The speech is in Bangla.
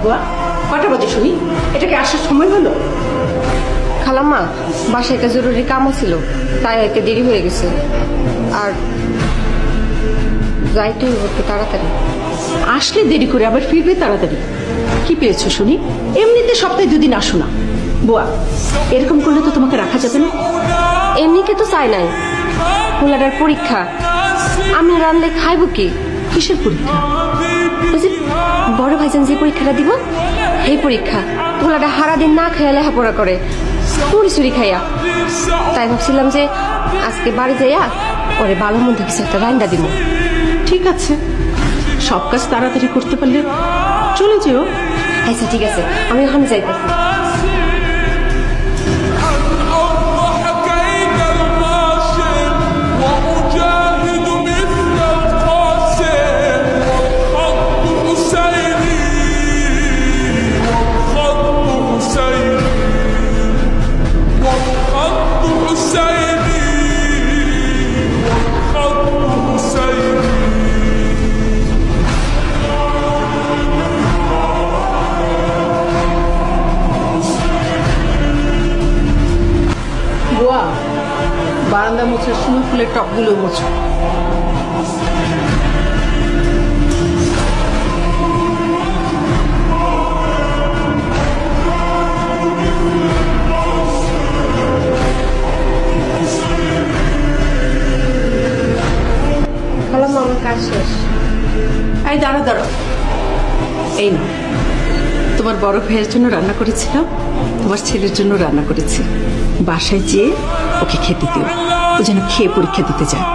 বুয়া কটা বাজে শুনি? এটাকে আসার সময় হলো? খালাম্মা বাসায় একটা জরুরি কামও ছিল, তাই হয়তো দেরি হয়ে গেছে। আর যাইতে হইব একটু তাড়াতাড়ি। আসলে দেরি করে আবার ফিরবে তাড়াতাড়ি। কি পেয়েছো শুনি? এমনিতে সপ্তাহে 2 দিন আসো না। বুয়া এরকম করলে তো তোমাকে রাখা যাবে না। এমনিতে তো চাই নাই, পোলাটার পরীক্ষা, আমি রানলে খাইব কি? কিসের পরীক্ষা? ওই যে বড় ভাইজান যে পরীক্ষাটা দিব এই পরীক্ষা। পোলাটা সারাদিন না খাইয়া লেখাপড়া করে, চুরি চুরি খাইয়া। তাই ভাবছিলাম যে আজকে বাড়ি যাইয়া ওরে ভালো মন্দ কিছু একটা রান্না দিব। ঠিক আছে, সব কাজ তাড়াতাড়ি করতে পারলে চলে যেও। আচ্ছা ঠিক আছে, আমি ওখানে যাইতেছি। বুয়া বারান্দা মোছার সময় ফুলের টপগুলো মোছো। খালাম্মা আমার কাজ শেষ। এই দাঁড়া দাঁড়া, এই না তোমার বড় ভাইয়ের জন্য রান্না করেছিলাম, তোমার ছেলের জন্য রান্না করেছি। বাসায় যেয়ে ওকে খেতে দিও, ও যেন খেয়ে পরীক্ষা দিতে যায়।